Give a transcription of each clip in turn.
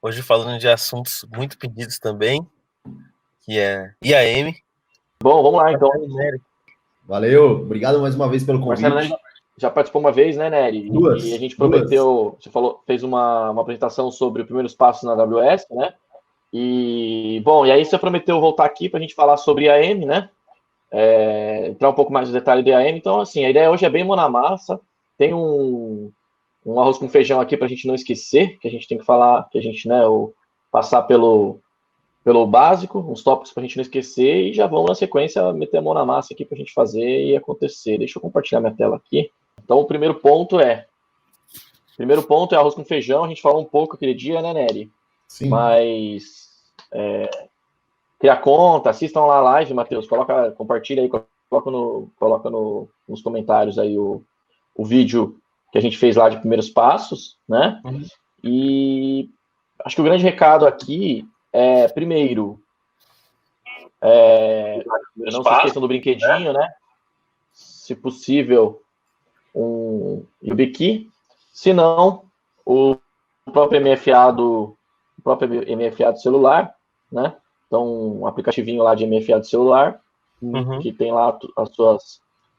Hoje falando de assuntos muito pedidos também, que é IAM. Bom, vamos lá então. Valeu, obrigado mais uma vez pelo convite. Marcelo Nery já participou uma vez, né, Nery? E a gente prometeu, você fez uma apresentação sobre os primeiros passos na AWS, né? E, bom, e aí você prometeu voltar aqui para a gente falar sobre IAM, né? Entrar um pouco mais no detalhe do IAM. Então, assim, a ideia hoje é bem mão na massa. Tem um arroz com feijão aqui para a gente não esquecer, que a gente tem que falar, que a gente, né, passar pelo básico, uns tópicos para a gente não esquecer, e já vamos na sequência meter a mão na massa aqui para a gente fazer e acontecer. Deixa eu compartilhar minha tela aqui. Então, o primeiro ponto é arroz com feijão. A gente falou um pouco aquele dia, né, Nery? Sim. Mas criar conta, assistam lá a live, Matheus, compartilha aí, coloca nos comentários aí o vídeo que a gente fez lá de primeiros passos, né? Uhum. E acho que o grande recado aqui é, primeiro, não se esqueçam do brinquedinho, né? Se possível, um YubiKey. Se não, o próprio MFA do celular, né? Então, um aplicativinho lá de MFA do celular, que tem lá as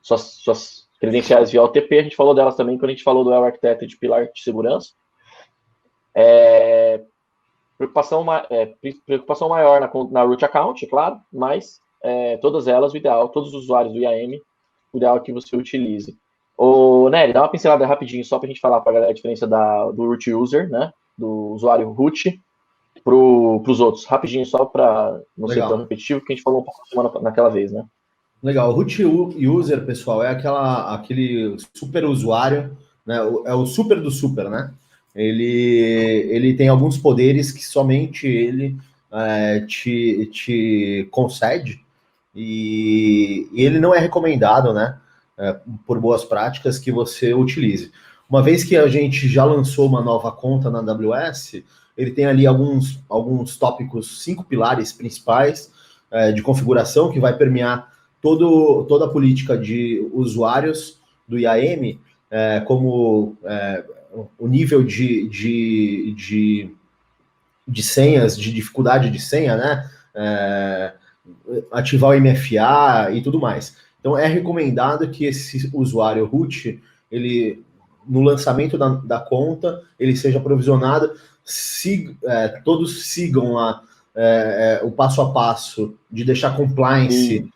suas credenciais via OTP. A gente falou delas também quando a gente falou do Architect de pilar de segurança. Preocupação maior na root account, claro, mas todas elas, o ideal, todos os usuários do IAM, o ideal é que você utilize. Ô, Nery, dá uma pincelada rapidinho só para a gente falar para a diferença do root user, né, do usuário root, para os outros, rapidinho, só para não ser tão repetitivo, que a gente falou um pouco naquela vez, né? Legal, o root user, pessoal, é aquele super usuário, né, é o super do super, né? Ele tem alguns poderes que somente ele te concede, e ele não é recomendado, né, por boas práticas, que você utilize. Uma vez que a gente já lançou uma nova conta na AWS, ele tem ali alguns tópicos, 5 pilares principais de configuração, que vai permear toda a política de usuários do IAM, como o nível de senhas, de dificuldade de senha, né? Ativar o MFA e tudo mais. Então, é recomendado que esse usuário root, ele, no lançamento da conta, ele seja provisionado, todos sigam o passo a passo de deixar compliance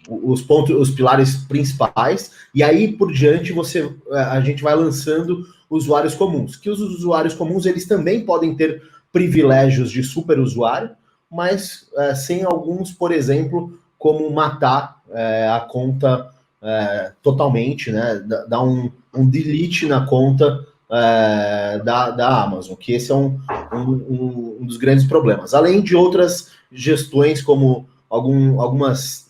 os pilares principais, e aí por diante a gente vai lançando usuários comuns, que os usuários comuns eles também podem ter privilégios de superusuário, mas sem alguns, por exemplo, como matar a conta totalmente, né, dar um delete na conta da Amazon, que esse é um dos grandes problemas, além de outras gestões como algumas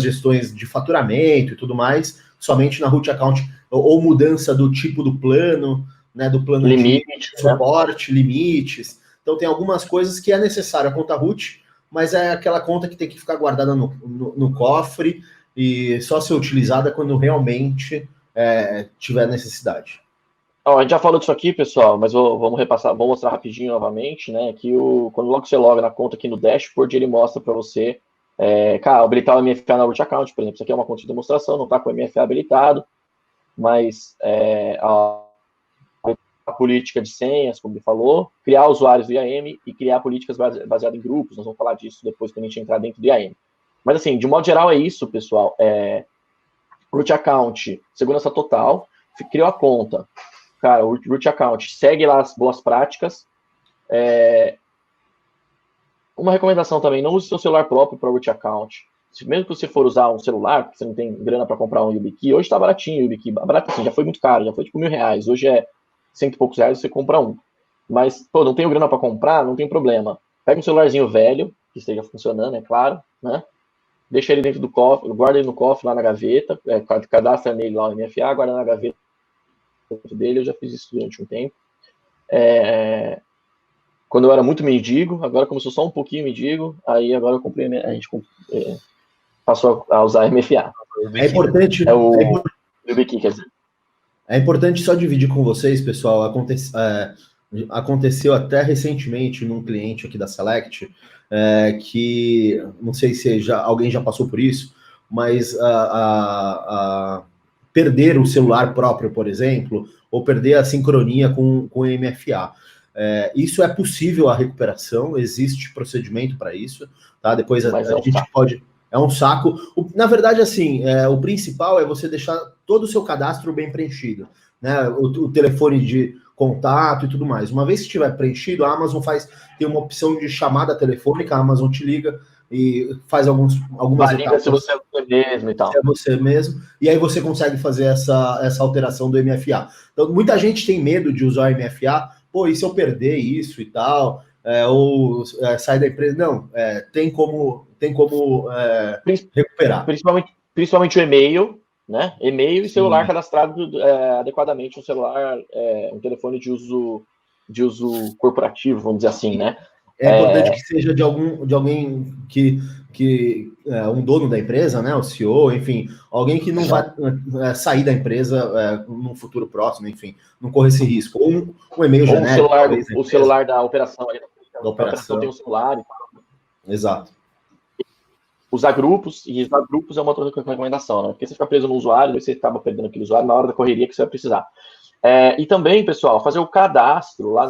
gestões de faturamento e tudo mais, somente na root account, ou mudança do tipo do plano, né, do plano de suporte, limites. Então tem algumas coisas que é necessário a conta root, mas é aquela conta que tem que ficar guardada no cofre e só ser utilizada quando realmente tiver necessidade. A gente já falou disso aqui, pessoal, mas vamos repassar, vou mostrar rapidinho novamente, né? Que quando logo você loga na conta aqui no dashboard, ele mostra para você, habilitar o MFA na root account, por exemplo. Isso aqui é uma conta de demonstração, não está com o MFA habilitado, mas a política de senhas, como ele falou, criar usuários do IAM e criar políticas baseadas em grupos. Nós vamos falar disso depois quando a gente entrar dentro do IAM. Mas, assim, de modo geral é isso, pessoal. Root account, segurança total, criou a conta. Cara, o root account segue lá as boas práticas. Uma recomendação também, não use seu celular próprio para o root account. Mesmo que você for usar um celular, porque você não tem grana para comprar um YubiKey, hoje está baratinho o YubiKey. Barato assim, já foi muito caro, já foi tipo R$1.000. Hoje é R$100 e poucos, você compra um. Mas, pô, não tenho grana para comprar, não tem problema. Pega um celularzinho velho, que esteja funcionando, é claro, né? Deixa ele dentro do cofre, guarda ele no cofre, lá na gaveta, cadastra nele lá o MFA, guarda na gaveta dele. Eu já fiz isso durante um tempo. Quando eu era muito mendigo, agora como eu sou só um pouquinho mendigo, aí agora a gente passou a usar MFA. É importante. O YubiKey, quer dizer. É importante só dividir com vocês, pessoal, aconteceu até recentemente num cliente aqui da Select, que não sei se alguém já passou por isso, mas perder o celular próprio, por exemplo, ou perder a sincronia com o MFA. Isso é possível a recuperação, existe procedimento para isso, tá? Depois a gente pode... É um saco. Na verdade, assim, o principal é você deixar todo o seu cadastro bem preenchido, né? O telefone de contato e tudo mais. Uma vez que estiver preenchido, a Amazon tem uma opção de chamada telefônica, a Amazon te liga e faz algumas etapas. Se você é você mesmo e tal. Se é você mesmo, e aí você consegue fazer essa alteração do MFA. Então, muita gente tem medo de usar o MFA, pô, e se eu perder isso e tal, ou sair da empresa? Não, tem como recuperar. Principalmente o e-mail, né? E-mail e celular cadastrado adequadamente, um celular, um telefone de uso corporativo, vamos dizer assim, né? É importante que seja de alguém que um dono da empresa, né? O CEO, enfim, alguém que não vai sair da empresa no futuro próximo, enfim, não corre esse risco. Ou um e-mail genérico. O celular da operação. Da operação tem um celular e tal. Exato. Usar grupos é uma outra recomendação, né? Porque você fica preso no usuário, você acaba perdendo aquele usuário na hora da correria que você vai precisar. E também, pessoal, fazer o cadastro lá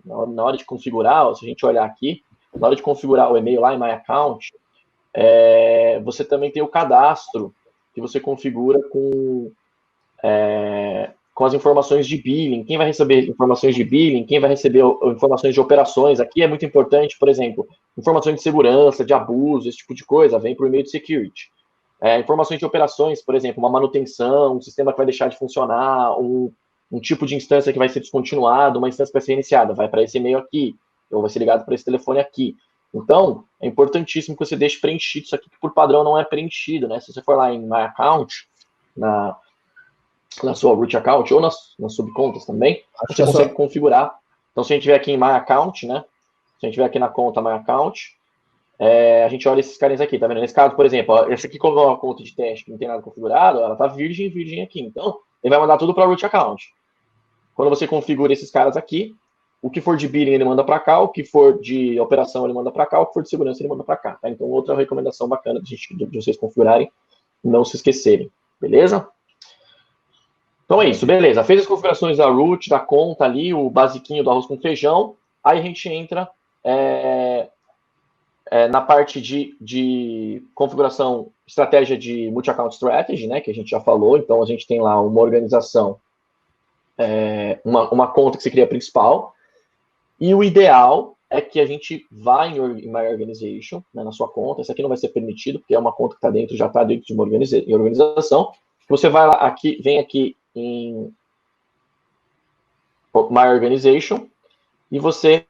na hora de configurar, se a gente olhar aqui, na hora de configurar o e-mail lá em My Account, você também tem o cadastro que você configura com as informações de billing. Quem vai receber informações de billing, quem vai receber informações de operações. Aqui é muito importante, por exemplo, informações de segurança, de abuso, esse tipo de coisa, vem por e-mail de security. Informações de operações, por exemplo, uma manutenção, um sistema que vai deixar de funcionar, um tipo de instância que vai ser descontinuado, uma instância que vai ser reiniciada, vai para esse e-mail aqui, ou vai ser ligado para esse telefone aqui. Então, é importantíssimo que você deixe preenchido isso aqui, que por padrão não é preenchido, né? Se você for lá em My Account, na sua root account, ou nas subcontas também, você consegue configurar. Então, se a gente tiver aqui em My Account, né? Se a gente tiver aqui na conta My Account, a gente olha esses carinhas aqui, tá vendo? Nesse caso, por exemplo, esse aqui, como é uma conta de teste que não tem nada configurado, ela tá virgem aqui. Então, ele vai mandar tudo para root account. Quando você configura esses caras aqui, o que for de billing ele manda para cá, o que for de operação ele manda para cá, o que for de segurança ele manda para cá. Tá? Então, outra recomendação bacana de vocês configurarem, não se esquecerem, beleza? Então é isso, beleza. Fez as configurações da root, da conta ali, o basiquinho do arroz com feijão, aí a gente entra na parte de configuração, estratégia de multi-account strategy, né, que a gente já falou. Então, a gente tem lá uma organização, uma conta que você cria principal, e o ideal é que a gente vá em My Organization, né, na sua conta. Essa aqui não vai ser permitido, porque é uma conta que já está dentro de uma organização. Você vai lá, vem aqui em My Organization, e você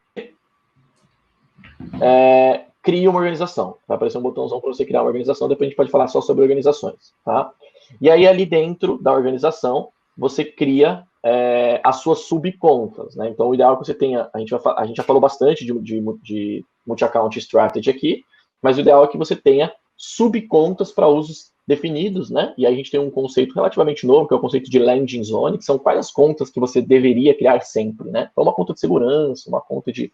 cria uma organização. Vai aparecer um botãozão para você criar uma organização, depois a gente pode falar só sobre organizações, tá? E aí, ali dentro da organização, você cria as suas subcontas, né? Então, o ideal é que você tenha... A gente já falou bastante de multi-account strategy aqui, mas o ideal é que você tenha subcontas para usos definidos, né? E aí a gente tem um conceito relativamente novo, que é o conceito de landing zone, que são quais as contas que você deveria criar sempre, né? Então, uma conta de segurança, uma conta de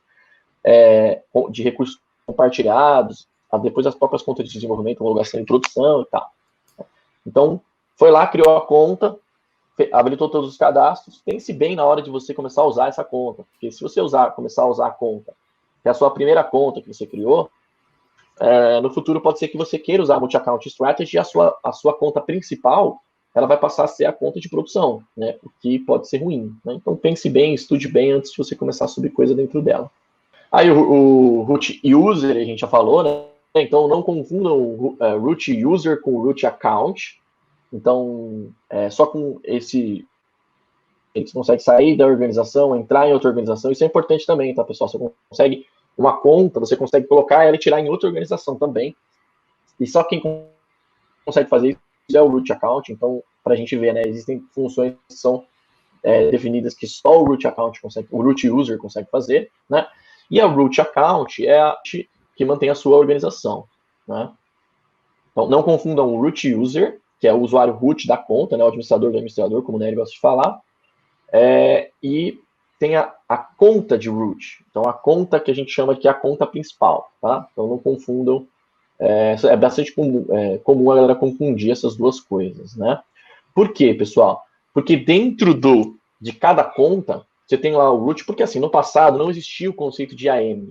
recursos compartilhados, depois as próprias contas de desenvolvimento, homologação e produção e tal. Então, foi lá, criou a conta, habilitou todos os cadastros. Pense bem na hora de você começar a usar essa conta, porque se você começar a usar a conta, que é a sua primeira conta que você criou, no futuro pode ser que você queira usar a multi-account strategy e a sua conta principal, ela vai passar a ser a conta de produção, né? O que pode ser ruim, né? Então, pense bem, estude bem antes de você começar a subir coisa dentro dela. Aí o root user, a gente já falou, né? Então, não confundam o root user com o root account. Então, só com esse... Você consegue sair da organização, entrar em outra organização. Isso é importante também, tá, pessoal? Você consegue uma conta, você consegue colocar ela e tirar em outra organização também. E só quem consegue fazer isso é o root account. Então, para a gente ver, né? Existem funções que são definidas que só o root account consegue, o root user consegue fazer, né? E a root account é a que mantém a sua organização, né? Então, não confundam o root user que é o usuário root da conta, né, o administrador do administrador, como o Nery gosta de falar, e tem a conta de root, então a conta que a gente chama de a conta principal, tá? Então não confundam, é bastante comum a galera confundir essas duas coisas, né? Por quê, pessoal? Porque dentro de cada conta, você tem lá o root, porque assim, no passado não existia o conceito de IAM.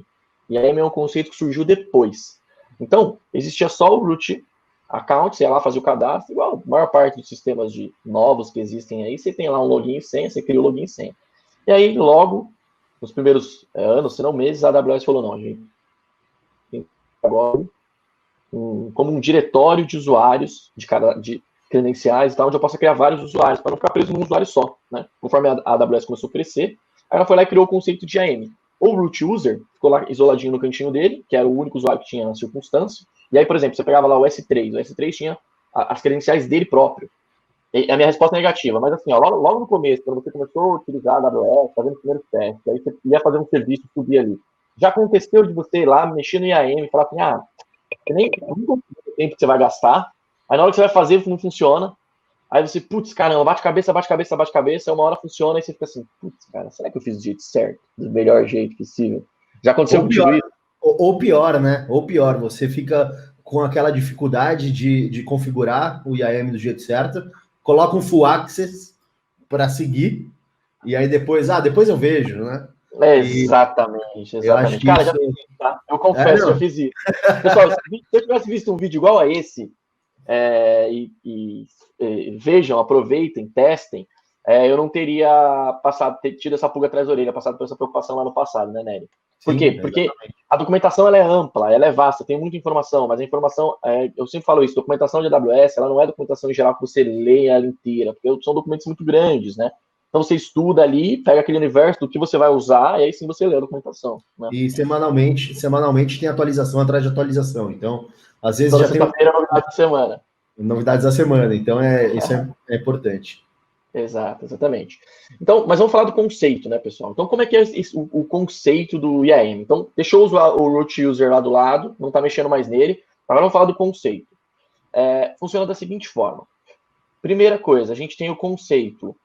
IAM é um conceito que surgiu depois. Então, existia só o root account, você ia lá fazer o cadastro, igual a maior parte dos sistemas novos que existem aí, você tem lá um login e senha, você cria o login e senha. E aí, logo, nos primeiros anos, se não meses, a AWS falou, não, a gente tem agora como um diretório de usuários, de credenciais e tal, onde eu possa criar vários usuários, para não ficar preso num usuário só, né? Conforme a AWS começou a crescer, aí ela foi lá e criou o conceito de IAM. O root user ficou lá isoladinho no cantinho dele, que era o único usuário que tinha na circunstância. E aí, por exemplo, você pegava lá o S3 tinha as credenciais dele próprio. E a minha resposta é negativa, mas assim, ó, logo no começo, quando você começou a utilizar a AWS, fazendo os primeiros testes, aí você ia fazer um serviço, subir ali. Já aconteceu de você ir lá, mexer no IAM e falar assim, você nem o tempo que você vai gastar, aí na hora que você vai fazer, não funciona, aí você, putz, caramba, bate cabeça, uma hora funciona, e você fica assim, putz, cara, será que eu fiz do jeito certo? Do melhor jeito possível? Já aconteceu contigo isso? Ou pior, né? Ou pior, você fica com aquela dificuldade de configurar o IAM do jeito certo, coloca um full access para seguir, e aí depois eu vejo, né? Exatamente. Cara, isso... já fiz isso, tá? Eu confesso, já fiz isso. Pessoal, se eu tivesse visto um vídeo igual a esse, vejam, aproveitem, testem, eu não teria tido essa pulga atrás da orelha, passado por essa preocupação lá no passado, né, Nery? Por quê? Porque a documentação ela é ampla, ela é vasta, tem muita informação, mas a informação, eu sempre falo isso, documentação de AWS, ela não é documentação em geral que você lê ela inteira, porque são documentos muito grandes, né? Então você estuda ali, pega aquele universo do que você vai usar, e aí sim você lê a documentação. Né? E semanalmente tem atualização atrás de atualização. Então, às vezes toda já tem novidade da semana. Novidades da semana, então isso é importante. Exato, exatamente. Então, mas vamos falar do conceito, né, pessoal? Então, como é que é o conceito do IAM? Então, deixou o root user lá do lado, não está mexendo mais nele. Agora vamos falar do conceito. Funciona da seguinte forma. Primeira coisa, a gente tem o conceito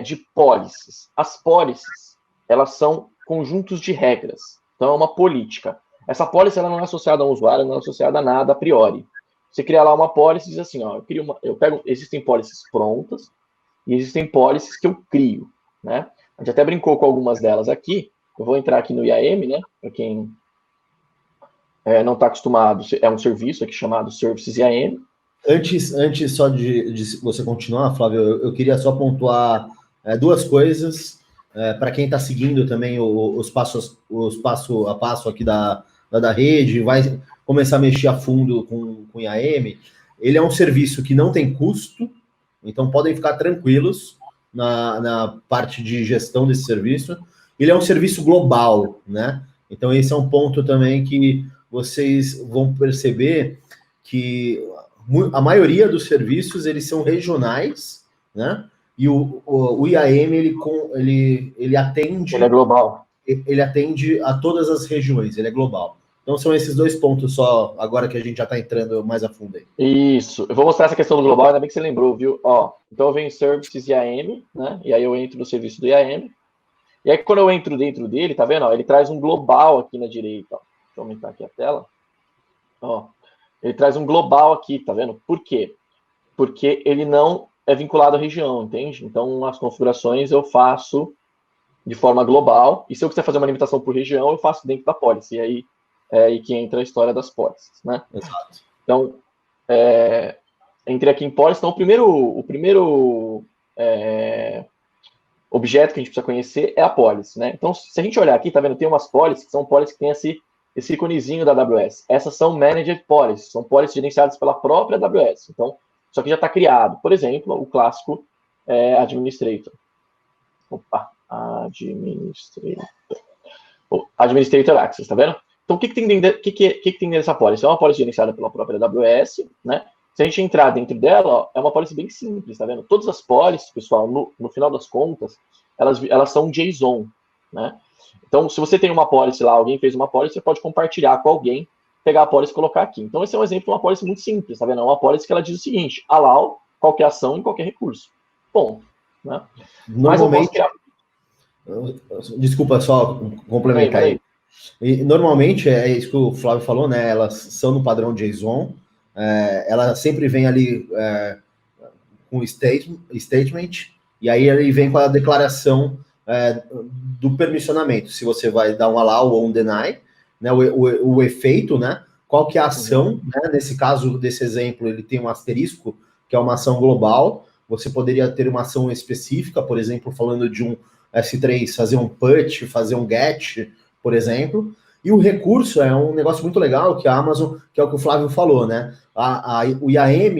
de policies. As policies, elas são conjuntos de regras. Então, é uma política. Essa policy ela não é associada a um usuário, não é associada a nada a priori. Você cria lá uma policy e diz assim, ó, existem policies prontas, e existem policies que eu crio, né? A gente até brincou com algumas delas aqui. Eu vou entrar aqui no IAM, né? Para quem não está acostumado, é um serviço aqui chamado Services IAM. Antes só de você continuar, Flávio, eu queria só pontuar duas coisas para quem está seguindo também os passo a passo aqui da rede, vai começar a mexer a fundo com o IAM. Ele é um serviço que não tem custo, então podem ficar tranquilos na parte de gestão desse serviço. Ele é um serviço global, né? Então esse é um ponto também que vocês vão perceber que a maioria dos serviços eles são regionais, né? E o IAM ele atende. Ele é global. Ele atende a todas as regiões, ele é global. Então são esses dois pontos só, agora que a gente já está entrando mais a fundo aí. Isso. Eu vou mostrar essa questão do global, ainda bem que você lembrou, viu? Ó, então eu venho em Services IAM, né? E aí eu entro no serviço do IAM. E aí quando eu entro dentro dele, tá vendo? Ó, ele traz um global aqui na direita. Ó. Deixa eu aumentar aqui a tela. Ó, ele traz um global aqui, tá vendo? Por quê? Porque ele não é vinculado à região, entende? Então as configurações eu faço de forma global. E se eu quiser fazer uma limitação por região, eu faço dentro da policy. E aí que entra a história das policies, né? Exato. Então, entrei aqui em policy. Então, o primeiro objeto que a gente precisa conhecer é a policy, né? Então, se a gente olhar aqui, tá vendo? Tem umas policies que são policies que tem esse iconezinho da AWS. Essas são managed policies, são policies gerenciadas pela própria AWS. Então, isso aqui já está criado. Por exemplo, o clássico administrator. Opa, administrator access, tá vendo? Então, o que tem dentro dessa policy? É uma policy gerenciada pela própria AWS, né? Se a gente entrar dentro dela, ó, é uma policy bem simples, tá vendo? Todas as policies, pessoal, no final das contas, elas são JSON, né? Então, se você tem uma policy lá, alguém fez uma policy, você pode compartilhar com alguém, pegar a policy e colocar aqui. Então, esse é um exemplo de uma policy muito simples, tá vendo? É uma policy que ela diz o seguinte: allow qualquer ação em qualquer recurso. Bom, né? Normalmente... Desculpa, só complementar aí. E, normalmente, é isso que o Flávio falou, né? Elas são no padrão JSON, ela sempre vem ali com statement, e aí ele vem com a declaração do permissionamento, se você vai dar um allow ou um deny, né? O efeito, né? Qual que é a ação, né? Nesse caso, desse exemplo, ele tem um asterisco, que é uma ação global. Você poderia ter uma ação específica, por exemplo, falando de um S3, fazer um put, fazer um get, por exemplo. E o recurso é um negócio muito legal que a Amazon, que é o que o Flávio falou, né? O IAM,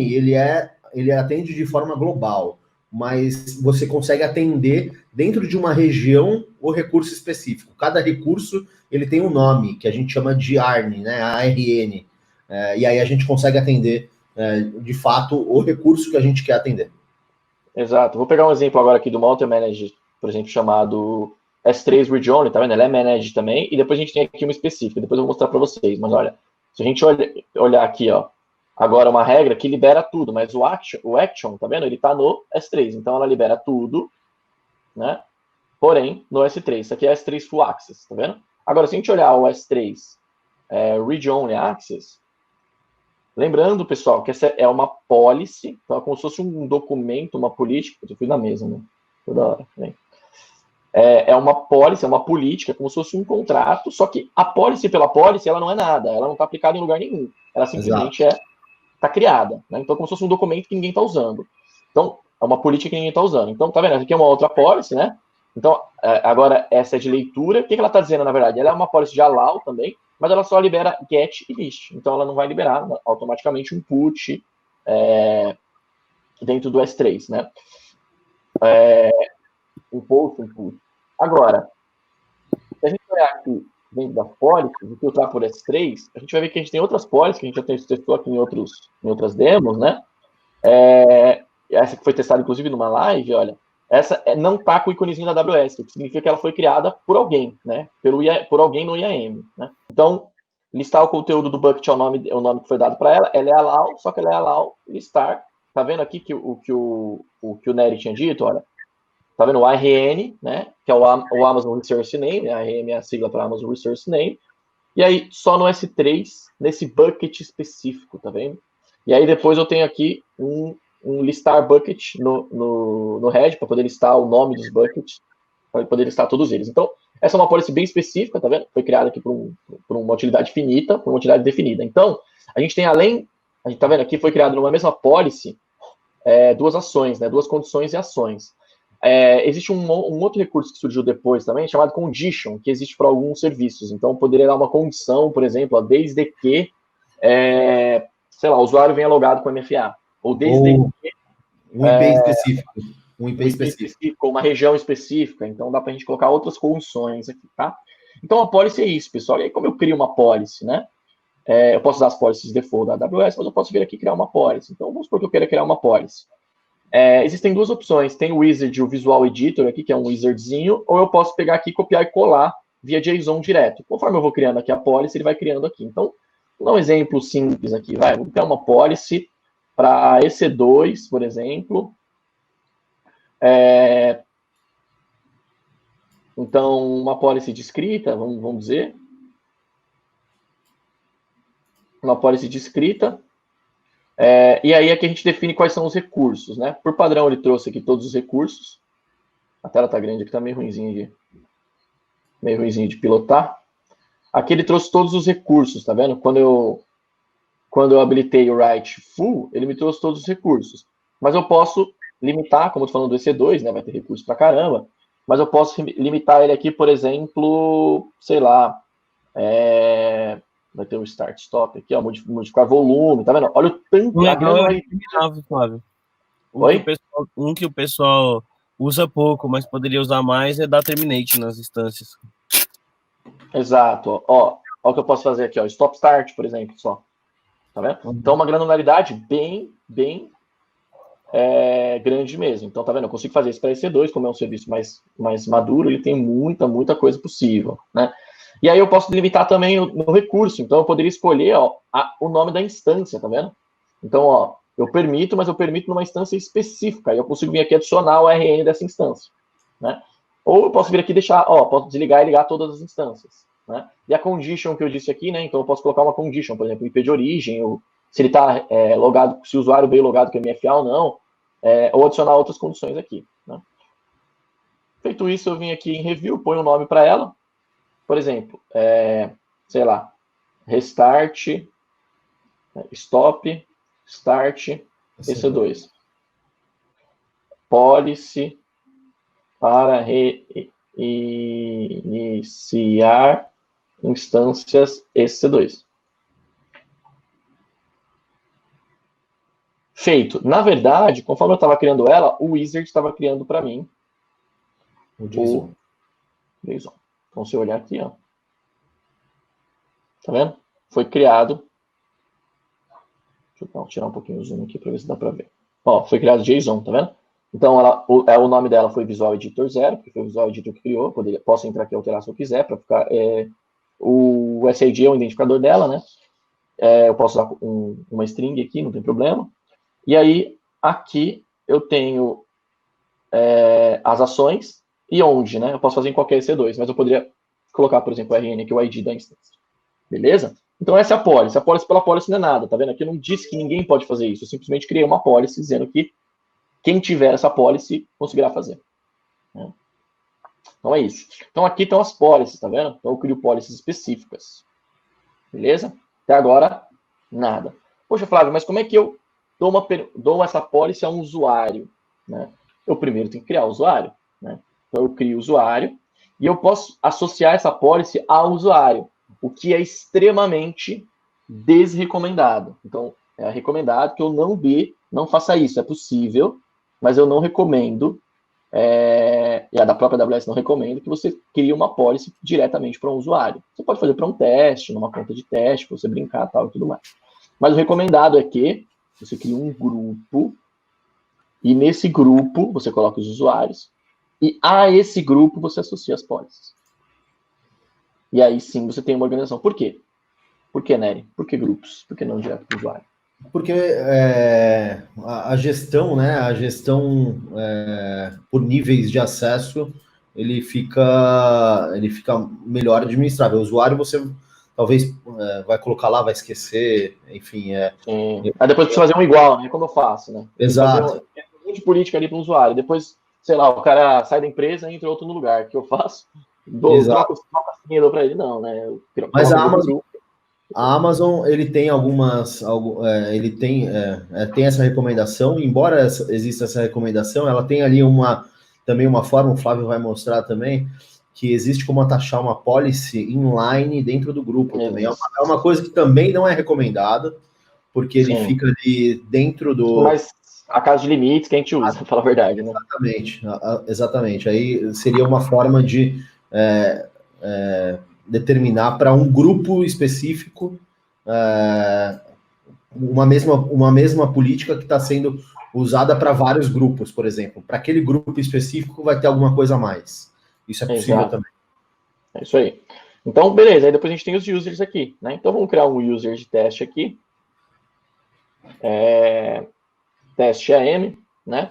ele atende de forma global, mas você consegue atender dentro de uma região o recurso específico. Cada recurso, ele tem um nome, que a gente chama de ARN, né? ARN. E aí a gente consegue atender, de fato, o recurso que a gente quer atender. Exato. Vou pegar um exemplo agora aqui do multi-managed, por exemplo, chamado S3 Read Only, tá vendo? Ela é managed também, e depois a gente tem aqui uma específica, depois eu vou mostrar para vocês, mas olha, se a gente olhar aqui, ó, agora uma regra que libera tudo, mas o action, tá vendo? Ele tá no S3, então ela libera tudo, né? Porém, no S3, isso aqui é S3 Full Access, tá vendo? Agora, se a gente olhar o S3 Read Only Access, lembrando, pessoal, que essa é uma policy, então é como se fosse um documento, uma política, eu fui na mesa, né? Toda hora, né? É uma policy, é uma política, como se fosse um contrato, só que a policy pela policy, ela não é nada, ela não está aplicada em lugar nenhum, ela simplesmente está criada, né? Então, como se fosse um documento que ninguém está usando. Então, é uma política que ninguém está usando. Então, tá vendo? Essa aqui é uma outra policy, né? Então, agora, essa é de leitura. O que ela está dizendo, na verdade? Ela é uma policy de allow também, mas ela só libera get e list. Então, ela não vai liberar automaticamente um put dentro do S3, né? Um post, um put. Agora, se a gente olhar aqui dentro das policies e filtrar por S3, a gente vai ver que a gente tem outras policies que a gente já testou aqui em outras demos, né? Essa que foi testada, inclusive, numa live, olha, essa não está com o iconezinho da AWS, o que significa que ela foi criada por alguém, né? Por alguém no IAM, né? Então, listar o conteúdo do bucket é o nome que foi dado para ela, ela é allow, só que ela é allow listar. Tá vendo aqui que o que o Nery tinha dito, olha? Tá vendo? O ARN, né? Que é o Amazon Resource Name, né? A ARN é a sigla para Amazon Resource Name. E aí, só no S3, nesse bucket específico, tá vendo? E aí, depois eu tenho aqui um listar bucket no head, para poder listar o nome dos buckets, para poder listar todos eles. Então, essa é uma policy bem específica, tá vendo? Foi criada aqui por uma utilidade finita, por uma utilidade definida. Então, a gente tem a gente tá vendo aqui, foi criado numa mesma policy, duas ações, né? Duas condições e ações. Existe um outro recurso que surgiu depois também, chamado condition, que existe para alguns serviços. Então, poderia dar uma condição, por exemplo, desde que, sei lá, o usuário venha logado com MFA. Ou desde que... Um IP específico. Um IP específico. Uma região específica. Então, dá para a gente colocar outras condições aqui, tá? Então, a policy é isso, pessoal. E aí, como eu crio uma policy, né? Eu posso usar as policies default da AWS, mas eu posso vir aqui e criar uma policy. Então, vamos supor que eu queira criar uma policy. Existem duas opções. Tem o Wizard, o Visual Editor aqui, que é um wizardzinho, ou eu posso pegar aqui, copiar e colar via JSON direto. Conforme eu vou criando aqui a policy, ele vai criando aqui. Então, vou dar um exemplo simples aqui. Vou criar uma policy para EC2, por exemplo. Então, uma policy descrita, vamos dizer. Uma policy descrita. E aí é que a gente define quais são os recursos, né? Por padrão, ele trouxe aqui todos os recursos. A tela tá grande aqui, tá meio ruimzinho de pilotar. Aqui ele trouxe todos os recursos, tá vendo? Quando eu habilitei o write full, ele me trouxe todos os recursos. Mas eu posso limitar, como eu tô falando do EC2, né? Vai ter recurso pra caramba. Mas eu posso limitar ele aqui, por exemplo, sei lá, vai ter o start stop aqui, ó, modificar volume, tá vendo? Olha o tanto... Flávio. Um que o pessoal usa pouco, mas poderia usar mais, é dar terminate nas instâncias. Exato. Ó o que eu posso fazer aqui, ó, stop start, por exemplo, só. Tá vendo? Então, uma granularidade bem grande mesmo. Então, tá vendo? Eu consigo fazer isso para EC2, como é um serviço mais maduro, ele tem muita coisa possível, né? E aí eu posso limitar também no recurso. Então, eu poderia escolher o nome da instância, tá vendo? Então, ó, Eu permito, mas eu permito numa instância específica. E eu consigo vir aqui adicionar o RN dessa instância, né? Ou eu posso vir aqui e deixar, posso desligar e ligar todas as instâncias, né? E a condition que eu disse aqui, né? Então eu posso colocar uma condition, por exemplo, o IP de origem, ou se ele está logado, se o usuário veio logado com MFA ou não, ou adicionar outras condições aqui, né? Feito isso, eu vim aqui em review, ponho um nome para ela, por exemplo, sei lá, restart, stop, start, EC2. Policy para reiniciar instâncias EC2. Feito. Na verdade, conforme eu estava criando ela, o Wizard estava criando para mim o JSON. Então, se eu olhar aqui, ó, tá vendo? Foi criado. Deixa eu tirar um pouquinho o zoom aqui para ver se dá para ver. Ó, foi criado JSON, tá vendo? Então, o nome dela foi Visual Editor 0, porque foi o Visual Editor que criou. Posso entrar aqui e alterar se eu quiser, para ficar. O SID é o identificador dela, né? Eu posso usar uma string aqui, não tem problema. E aí, aqui, eu tenho as ações e onde, né? Eu posso fazer em qualquer EC2, mas eu poderia colocar, por exemplo, o RN aqui, o ID da instância. Beleza? Então, essa é a policy. A policy pela policy não é nada, tá vendo? Aqui eu não disse que ninguém pode fazer isso. Eu simplesmente criei uma policy dizendo que quem tiver essa policy conseguirá fazer, né? Então, é isso. Então, aqui estão as policies, tá vendo? Então, eu crio policies específicas. Beleza? Até agora, nada. Poxa, Flávio, mas como é que eu dou essa policy a um usuário, né? Eu primeiro tenho que criar o usuário, né? Então, eu crio o usuário e eu posso associar essa policy ao usuário, o que é extremamente desrecomendado. Então, é recomendado que eu não faça isso. É possível, mas eu não recomendo, e a da própria AWS não recomendo, que você crie uma policy diretamente para um usuário. Você pode fazer para um teste, numa conta de teste, para você brincar tal, e tudo mais. Mas o recomendado é que você crie um grupo, e nesse grupo você coloca os usuários, e a esse grupo você associa as policies. E aí sim você tem uma organização. Por quê? Por que, Nery? Por que grupos? Por que não direto para o usuário? Porque a gestão, né? A gestão por níveis de acesso, ele fica melhor administrável. O usuário você talvez vai colocar lá, vai esquecer, enfim. Aí depois precisa fazer um igual, né? Como eu faço, né? Exato. Um de política ali para o usuário. Depois, sei lá, o cara sai da empresa e entra outro no lugar. O que eu faço? Troco a senha, dou para ele, não, né? Mas a Amazon, ele tem tem essa recomendação, embora exista essa recomendação, ela tem ali também uma forma, o Flávio vai mostrar também, que existe como atachar uma policy inline dentro do grupo também. É uma coisa que também não é recomendada, porque ele fica ali dentro do... Mas a caso de limites que a gente usa, pra falar a verdade, né? Exatamente. Aí seria uma forma de determinar para um grupo específico uma mesma política que está sendo usada para vários grupos, por exemplo. Para aquele grupo específico vai ter alguma coisa a mais. Isso é possível também. É isso aí. Então, beleza. Aí depois a gente tem os users aqui, né? Então vamos criar um user de teste aqui. Teste AM, né?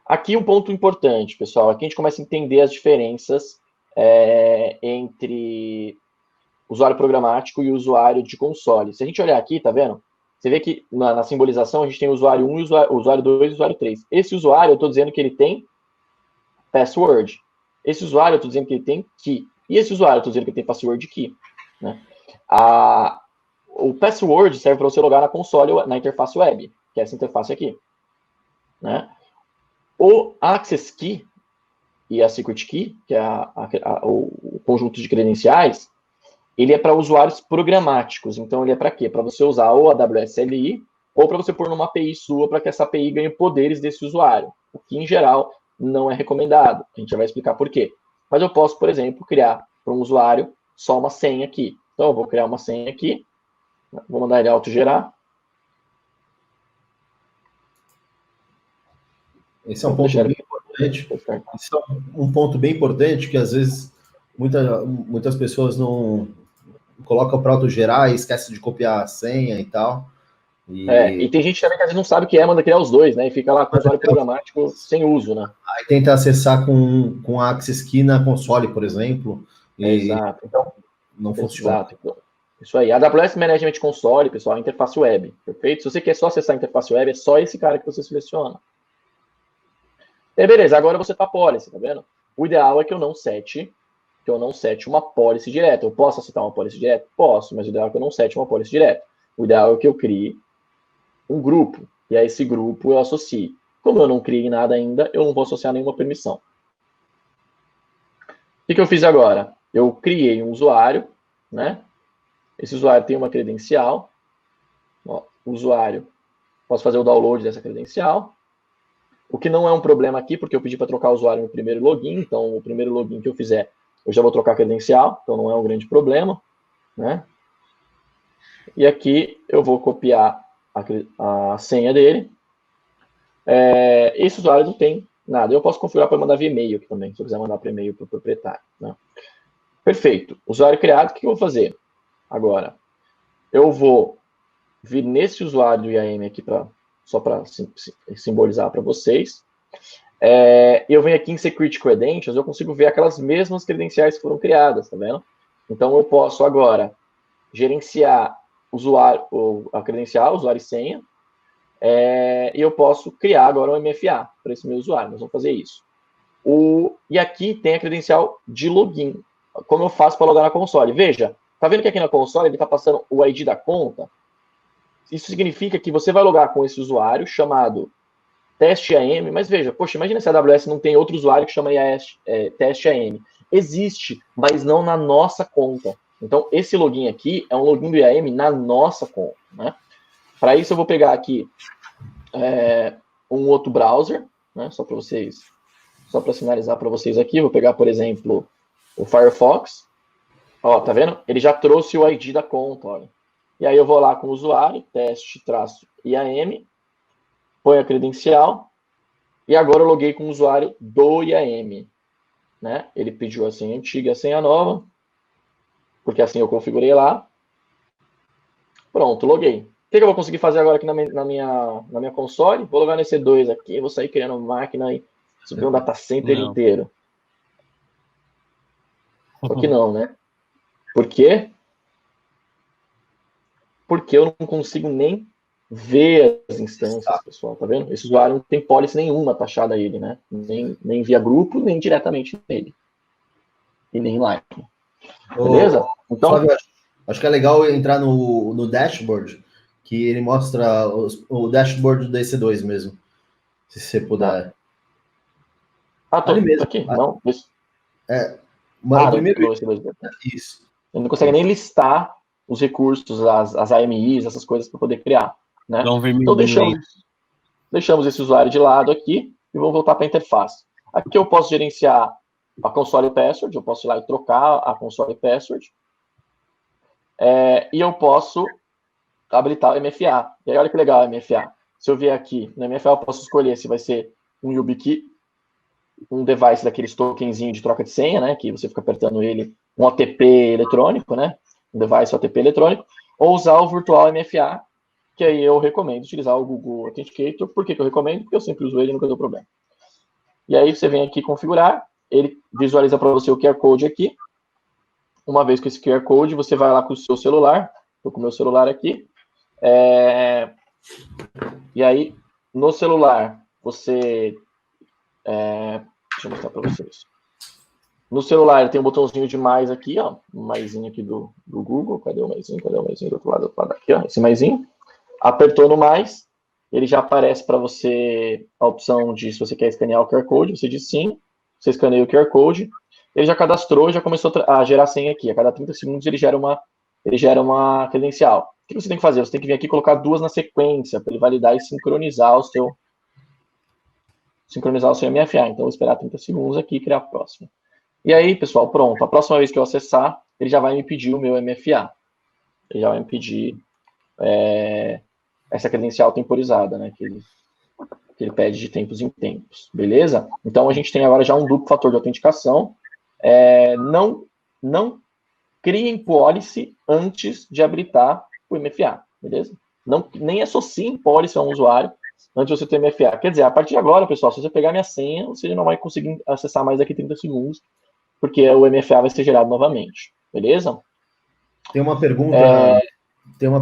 Aqui um ponto importante, pessoal. Aqui a gente começa a entender as diferenças entre usuário programático e usuário de console. Se a gente olhar aqui, tá vendo? Você vê que na simbolização a gente tem o usuário 1, o usuário 2 e o usuário 3. Esse usuário, eu estou dizendo que ele tem password. Esse usuário, eu estou dizendo que ele tem key. E esse usuário, eu estou dizendo que ele tem password key, né? O password serve para você logar na console, na interface web, que é essa interface aqui, né? O access key e a secret key, que é o conjunto de credenciais, ele é para usuários programáticos. Então, ele é para quê? Para você usar ou a AWS LI, ou para você pôr numa API sua, para que essa API ganhe poderes desse usuário. O que, em geral, não é recomendado. A gente já vai explicar por quê. Mas eu posso, por exemplo, criar para um usuário só uma senha aqui. Então, eu vou criar uma senha aqui. Vou mandar ele autogerar. Esse é um ponto bem importante. Esse é um ponto bem importante que, às vezes, muitas pessoas não colocam para autogerar e esquecem de copiar a senha e tal. E tem gente também que às vezes não sabe o que manda criar os dois, né? E fica lá com o usuário programático sem uso, né? Aí tenta acessar com a Access Key na console, por exemplo. Exato. Então, não funciona. Exato. Isso aí. A AWS Management Console, pessoal, é a interface web. Perfeito? Se você quer só acessar a interface web, é só esse cara que você seleciona. E beleza, agora você tá policy, tá vendo? O ideal é que eu não sete uma policy direta. Eu posso aceitar uma policy direta? Posso, mas o ideal é que eu não sete uma policy direta. O ideal é que eu crie um grupo, e a esse grupo eu associe. Como eu não criei nada ainda, eu não vou associar nenhuma permissão. O que eu fiz agora? Eu criei um usuário, né? Esse usuário tem uma credencial. Ó, o usuário, posso fazer o download dessa credencial. O que não é um problema aqui, porque eu pedi para trocar o usuário no primeiro login, então o primeiro login que eu fizer, eu já vou trocar a credencial, então não é um grande problema, né? E aqui eu vou copiar a senha dele. Esse usuário não tem nada. Eu posso configurar para mandar via e-mail aqui também, se eu quiser mandar para e-mail para o proprietário, né? Perfeito. Usuário criado, o que eu vou fazer? Agora, eu vou vir nesse usuário do IAM aqui, só para simbolizar para vocês. Eu venho aqui em Security Credentials, eu consigo ver aquelas mesmas credenciais que foram criadas, tá vendo? Então, eu posso agora gerenciar a credencial, usuário e senha, e eu posso criar agora um MFA para esse meu usuário. Nós vamos fazer isso. E aqui tem a credencial de login. Como eu faço para logar na console? Veja, tá vendo que aqui na console ele está passando o ID da conta? Isso significa que você vai logar com esse usuário chamado teste IAM, mas veja, poxa, imagina se a AWS não tem outro usuário que chama teste IAM. Existe, mas não na nossa conta. Então, esse login aqui é um login do IAM na nossa conta, né? Para isso, eu vou pegar aqui um outro browser, né? Só para sinalizar para vocês aqui, vou pegar, por exemplo, o Firefox. Ó, tá vendo? Ele já trouxe o ID da conta, olha. E aí eu vou lá com o usuário, teste-IAM, põe a credencial, e agora eu loguei com o usuário do IAM, né? Ele pediu a senha antiga e a senha nova, porque assim eu configurei lá. Pronto, loguei. O que eu vou conseguir fazer agora aqui na minha console? Vou logar nesse E2 aqui, vou sair criando máquina e subir um data center inteiro. Só que não, né? Por quê? Porque eu não consigo nem ver as instâncias, pessoal, tá vendo? Esse usuário não tem policy nenhuma taxada a ele, né? Nem via grupo, nem diretamente nele. E nem lá. Beleza? Então, Fábio, acho que é legal entrar no dashboard, que ele mostra o dashboard do EC2 mesmo. Se você puder. Tô ali mesmo. Aqui, não. Isso. Primeiro... Isso. Ele não consegue nem listar os recursos, as AMIs, essas coisas para poder criar, né? Então deixamos esse usuário de lado aqui e vamos voltar para a interface. Aqui eu posso gerenciar a console password, eu posso ir lá e trocar a console password, e eu posso habilitar o MFA. E aí olha que legal o MFA. Se eu vier aqui no MFA, eu posso escolher se vai ser um YubiKey, um device daqueles tokenzinho de troca de senha, né? Que você fica apertando ele, um OTP eletrônico, né? Um device OTP eletrônico, ou usar o Virtual MFA, que aí eu recomendo utilizar o Google Authenticator. Por que eu recomendo? Porque eu sempre uso ele e nunca deu problema. E aí você vem aqui configurar, ele visualiza para você o QR Code aqui. Uma vez com esse QR Code, você vai lá com o seu celular, estou com o meu celular aqui, e aí no celular você... deixa eu mostrar para vocês. No celular tem um botãozinho de mais aqui, ó, um maisinho aqui do Google. Cadê o maisinho? Do outro lado aqui, ó, esse maisinho. Apertou no mais, ele já aparece para você a opção de se você quer escanear o QR Code, você diz sim, você escaneia o QR Code, ele já cadastrou, já começou a gerar senha aqui. A cada 30 segundos ele gera uma credencial. O que você tem que fazer? Você tem que vir aqui e colocar duas na sequência para ele validar e sincronizar o seu MFA. Então, eu vou esperar 30 segundos aqui e criar a próxima. E aí, pessoal, pronto. A próxima vez que eu acessar, ele já vai me pedir o meu MFA. Ele já vai me pedir essa credencial temporizada, né? Que ele pede de tempos em tempos. Beleza? Então, a gente tem agora já um duplo fator de autenticação. Não criem policy antes de habilitar o MFA. Beleza? nem associem policy a um usuário antes de você ter MFA. Quer dizer, a partir de agora, pessoal, se você pegar minha senha, você não vai conseguir acessar mais daqui 30 segundos, porque o MFA vai ser gerado novamente. Beleza? Tem uma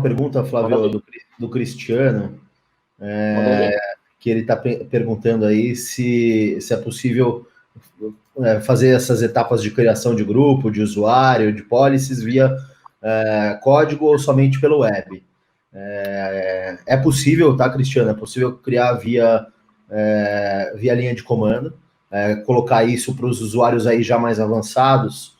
pergunta, Flávio, do Cristiano, que ele está perguntando aí se é possível fazer essas etapas de criação de grupo, de usuário, de policies via código ou somente pelo web. É possível, tá, Cristiano? É possível criar via linha de comando, colocar isso para os usuários aí já mais avançados,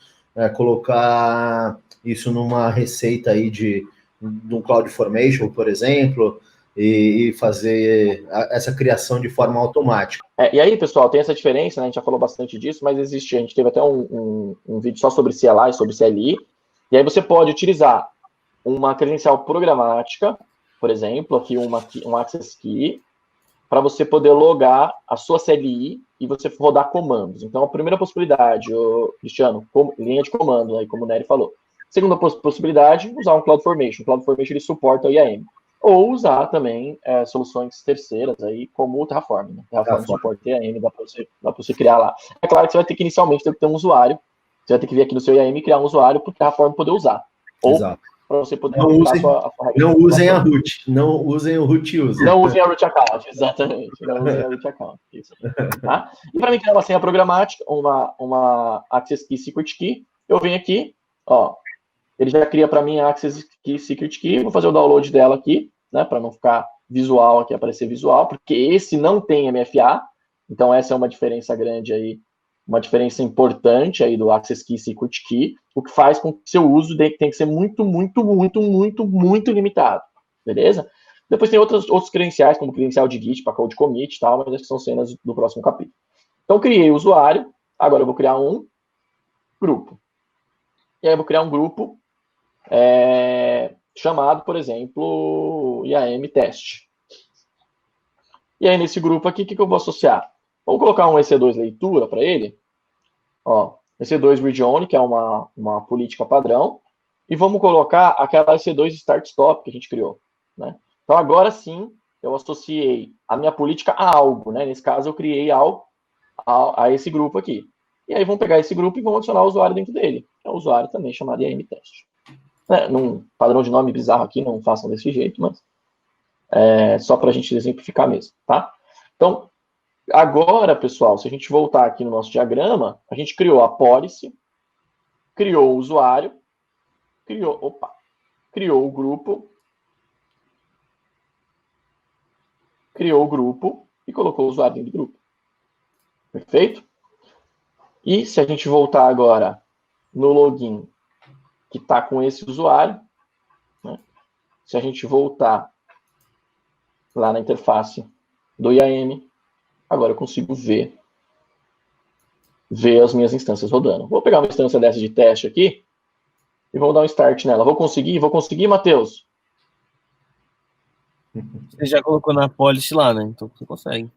colocar isso numa receita aí de um CloudFormation, por exemplo, e fazer essa criação de forma automática. E aí, pessoal, tem essa diferença, né? A gente já falou bastante disso, mas existe, a gente teve até um vídeo só sobre CLI e sobre CLI, e aí você pode utilizar uma credencial programática, por exemplo, aqui um access key, para você poder logar a sua CLI e você rodar comandos. Então, a primeira possibilidade, Cristiano, linha de comando, aí, como o Nery falou. Segunda possibilidade, usar um CloudFormation. O CloudFormation ele suporta o IAM. Ou usar também soluções terceiras, aí, como o Terraform. Né? Terraform suporta IAM, dá para você criar lá. É claro que você vai ter que inicialmente ter um usuário. Você vai ter que vir aqui no seu IAM e criar um usuário para o Terraform poder usar. Ou para você poder não usem a root. Não usem o root user. Não usem a root account, exatamente. Não usem a root account. Isso, tá? E para mim criar uma senha programática, uma Access Key Secret Key, eu venho aqui, ó. Ele já cria para mim a Access Key Secret Key. Vou fazer o download dela aqui, né? Para não ficar visual aqui, aparecer visual, porque esse não tem MFA. Então, essa é uma diferença grande aí, uma diferença importante aí do Access Key Secret Key, o que faz com que seu uso tem que ser muito, muito, muito, muito, muito limitado. Beleza? Depois tem outros credenciais, como credencial de Git para code commit e tal, mas essas são cenas do próximo capítulo. Então, criei o usuário. Agora eu vou criar um grupo. E aí eu vou criar um grupo chamado, por exemplo, IAM Test. E aí, nesse grupo aqui, o que eu vou associar? Vamos colocar um EC2 leitura para ele. Ó, EC2 Read Only, que é uma política padrão. E vamos colocar aquela EC2 Start Stop que a gente criou. Né? Então, agora sim, eu associei a minha política a algo. Né? Nesse caso, eu criei a esse grupo aqui. E aí, vamos pegar esse grupo e vamos adicionar o usuário dentro dele. É um usuário também chamado IAM Test. Num padrão de nome bizarro aqui, não façam desse jeito, mas só para a gente exemplificar mesmo, tá? Então, agora, pessoal, se a gente voltar aqui no nosso diagrama, a gente criou a policy, criou o usuário, criou o grupo, e colocou o usuário dentro do grupo. Perfeito? E se a gente voltar agora no login, que está com esse usuário, né? Se a gente voltar lá na interface do IAM, agora eu consigo ver as minhas instâncias rodando. Vou pegar uma instância dessa de teste aqui e vou dar um start nela. Vou conseguir, Matheus? Você já colocou na policy lá, né? Então você consegue.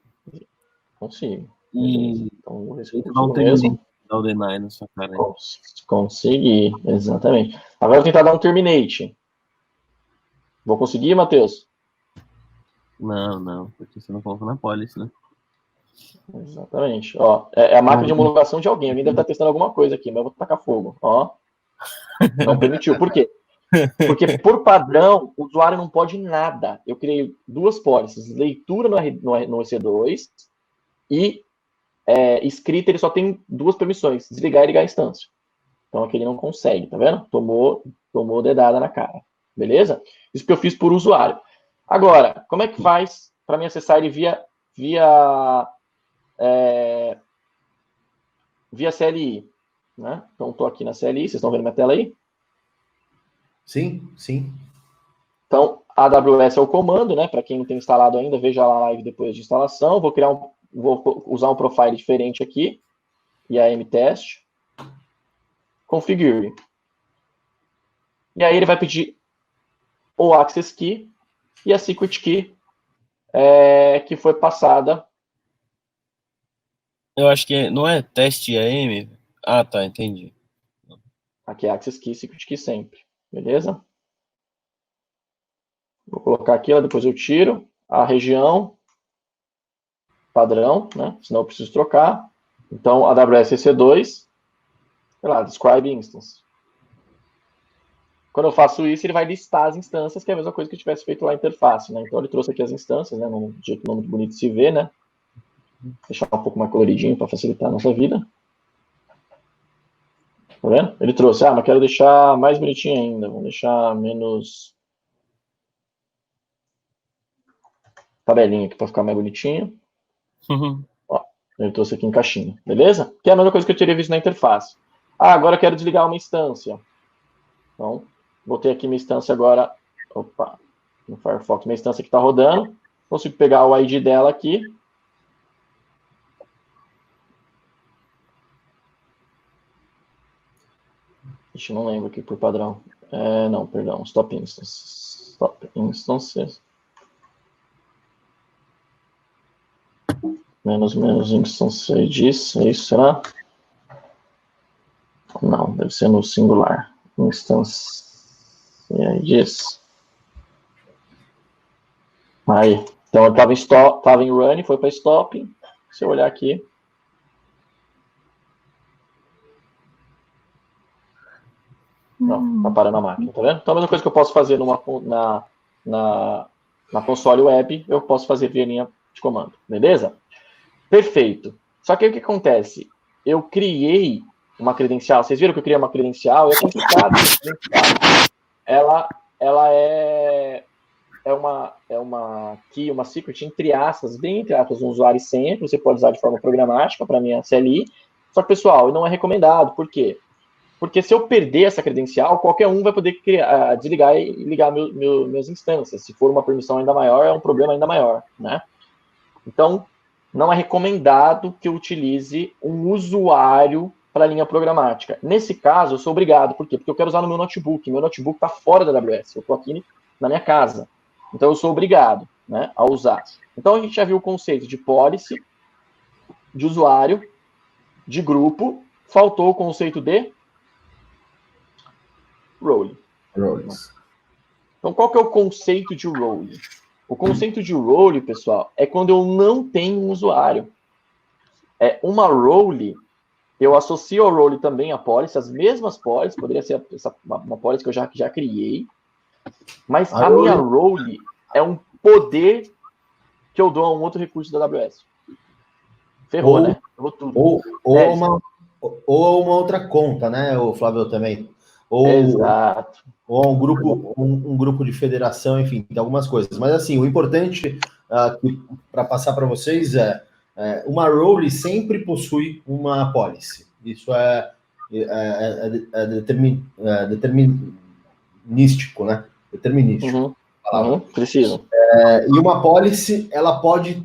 Consigo. E então, vou ver se eu dá um mesmo. Dá o deny na sua cara. Consegui, exatamente. Agora eu vou tentar dar um terminate. Vou conseguir, Matheus? Não, porque você não colocou na policy, né? Exatamente. Ó, é a máquina de homologação de alguém. Alguém deve estar testando alguma coisa aqui, mas eu vou tacar fogo. Ó. Não permitiu. Por quê? Porque, por padrão, o usuário não pode nada. Eu criei duas policies. Leitura no EC2 e escrita, ele só tem duas permissões. Desligar e ligar a instância. Então, aqui ele não consegue, tá vendo? Tomou dedada na cara. Beleza? Isso que eu fiz por usuário. Agora, como é que faz para mim acessar ele via CLI? Né? Então, estou aqui na CLI. Vocês estão vendo minha tela aí? Sim, sim. Então, AWS é o comando, né? Para quem não tem instalado ainda, veja lá a live depois de instalação. Vou usar um profile diferente aqui. IAM Test. Configure. E aí ele vai pedir o Access Key e a Secret Key que foi passada. Eu acho que não é teste IAM? Ah, tá, entendi. Aqui é Access Key, Secret Key sempre. Beleza? Vou colocar aqui, depois eu tiro a região padrão, né? Senão eu preciso trocar. Então, AWS EC2, sei lá, describe instance. Quando eu faço isso, ele vai listar as instâncias, que é a mesma coisa que eu tivesse feito lá na interface, né? Então, ele trouxe aqui as instâncias, né? Num jeito não muito bonito de se ver, né? Deixar um pouco mais coloridinho para facilitar a nossa vida. Tá vendo? Ele trouxe, mas quero deixar mais bonitinho ainda. Vamos deixar menos tabelinha aqui para ficar mais bonitinho. Ó, ele trouxe aqui em caixinha, beleza? Que é a mesma coisa que eu teria visto na interface. Agora eu quero desligar uma instância. Então, botei aqui minha instância agora. Opa, no Firefox, minha instância que está rodando. Consigo pegar o ID dela aqui. Ixi, não lembro aqui por padrão. Não, perdão. Stop instance. Stop instances. Menos instance disso. É isso, será? Não, deve ser no singular. Instance disso. Aí. Então, eu estava em run, foi para stop. Se eu olhar aqui. Não, tá parando a máquina, tá vendo? Então, a mesma coisa que eu posso fazer na console web, eu posso fazer via linha de comando, beleza? Perfeito. Só que aí o que acontece? Eu criei uma credencial, vocês viram que eu criei uma credencial, é complicado. Ela é uma key, uma secret, entre aspas, bem entre aspas, um usuário e senha, que você pode usar de forma programática para minha CLI. Só que, pessoal, não é recomendado. Por quê? Porque se eu perder essa credencial, qualquer um vai poder desligar e ligar minhas instâncias. Se for uma permissão ainda maior, é um problema ainda maior, né? Então, não é recomendado que eu utilize um usuário para a linha programática. Nesse caso, eu sou obrigado. Por quê? Porque eu quero usar no meu notebook. Meu notebook está fora da AWS. Eu estou aqui na minha casa. Então, eu sou obrigado, né, a usar. Então, a gente já viu o conceito de policy, de usuário, de grupo. Faltou o conceito de role. Então, qual que é o conceito de role? O conceito de role, pessoal, é quando eu não tenho um usuário. Uma role, eu associo ao role também a policy, as mesmas policies, poderia ser uma policy que eu já criei, mas a minha role é um poder que eu dou a um outro recurso da AWS. Ferrou, né? Ferrou tudo. Ou uma outra conta, né, o Flávio, também. Exato. Ou um grupo de federação, enfim, tem algumas coisas. Mas, assim, o importante para passar para vocês uma role sempre possui uma policy. Isso é determinístico, né? Determinístico. Preciso. E uma policy, ela pode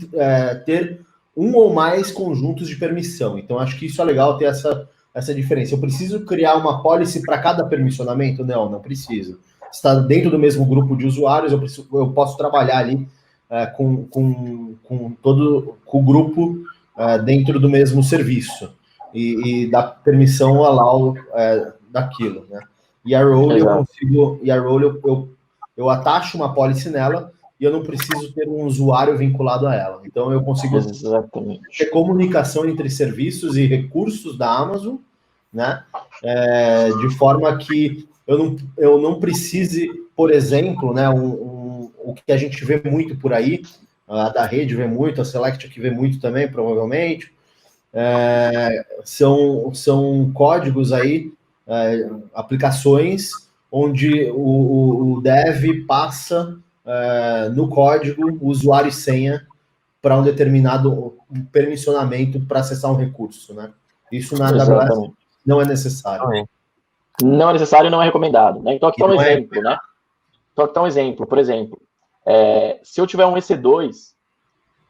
ter um ou mais conjuntos de permissão. Então, acho que isso é legal ter essa diferença. Eu preciso criar uma policy para cada permissionamento? Não preciso. Está dentro do mesmo grupo de usuários, eu posso trabalhar ali com o grupo dentro do mesmo serviço e dar permissão allow daquilo, né? E a role eu atacho uma policy nela e eu não preciso ter um usuário vinculado a ela. Então, eu consigo ter comunicação entre serviços e recursos da Amazon, né? De forma que eu não precise, por exemplo, né, o que a gente vê muito por aí, a da rede vê muito, a Select aqui vê muito também, provavelmente, são códigos aí, aplicações, onde o dev passa no código o usuário e senha para um determinado permissionamento para acessar um recurso, né? Isso na AWS não é necessário. Não é necessário e não é recomendado, né? Então aqui está um exemplo, né? Então aqui está um exemplo, por exemplo, se eu tiver um EC2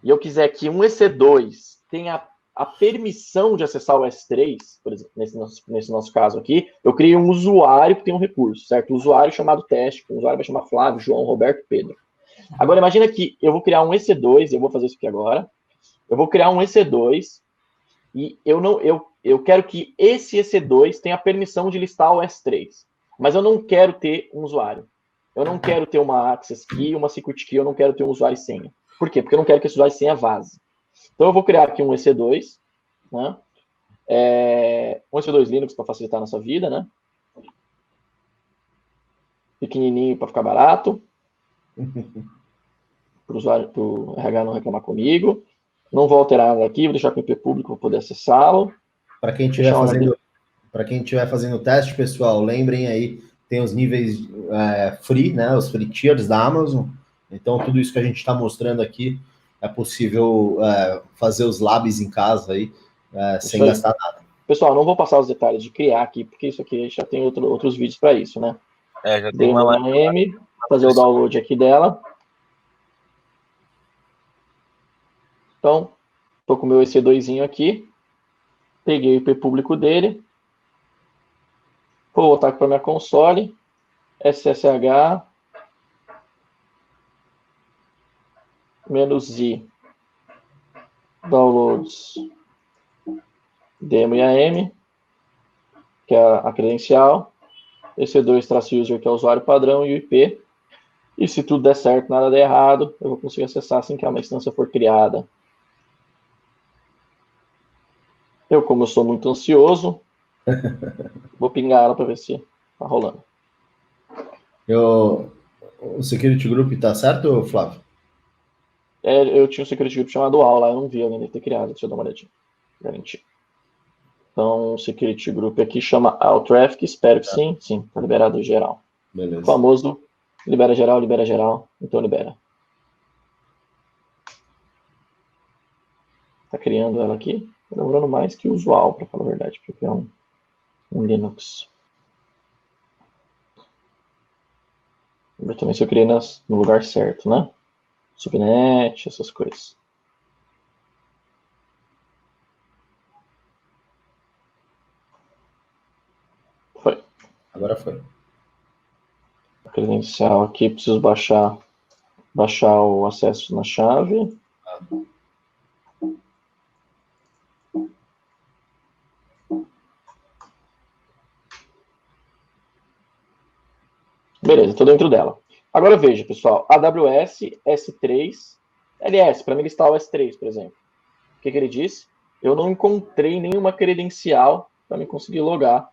e eu quiser que um EC2 tenha a permissão de acessar o S3, por exemplo, nesse nosso caso aqui, eu criei um usuário que tem um recurso, certo? Um usuário chamado teste, o usuário vai chamar Flávio, João, Roberto, Pedro. Agora, imagina que eu vou criar um EC2, eu vou fazer isso aqui agora, eu vou criar um EC2 e eu quero que esse EC2 tenha a permissão de listar o S3, mas eu não quero ter um usuário. eu não quero ter uma access key, uma secret key, eu não quero ter um usuário e senha. Por quê? Porque eu não quero que esse usuário e senha vaze. Então eu vou criar aqui um EC2, né? Um EC2 Linux para facilitar a nossa vida, né? Pequenininho para ficar barato. Para o usuário, para o RH não reclamar comigo. Não vou alterar nada aqui, vou deixar com o IP público para poder acessá-lo. Para quem estiver fazendo o teste, pessoal, lembrem aí, tem os níveis free, né? Os free tiers da Amazon. Então, tudo isso que a gente está mostrando aqui é possível fazer os labs em casa aí, sem gastar nada. Pessoal, não vou passar os detalhes de criar aqui, porque isso aqui já tem outros vídeos para isso, né? Já tem uma live. Fazer o download aqui dela. Então, estou com o meu EC2zinho aqui. Peguei o IP público dele. Vou voltar aqui para minha console. SSH -i downloads demo e AM, que é a credencial. EC2-user, que é o usuário padrão, e o IP. E se tudo der certo, nada der errado, eu vou conseguir acessar assim que uma instância for criada. Como eu sou muito ansioso, vou pingar ela para ver se tá rolando. O Security Group tá certo, Flávio? Eu tinha um Security Group chamado Aula, eu não vi alguém ter criado, deixa eu dar uma olhadinha. Garantir. Então, o Security Group aqui chama All-Traffic, espero que sim. Sim, tá liberado geral. Beleza. O famoso libera geral, então libera. Tá criando ela aqui. Tá demorando mais que o usual, para falar a verdade, porque é um Linux. Vou ver também se eu criei no lugar certo, né? Subnet, essas coisas. Foi. Agora foi. A credencial aqui, preciso baixar o acesso na chave. Beleza, estou dentro dela. Agora veja, pessoal, AWS S3 LS, para me listar o S3, por exemplo. O que ele disse? Eu não encontrei nenhuma credencial para me conseguir logar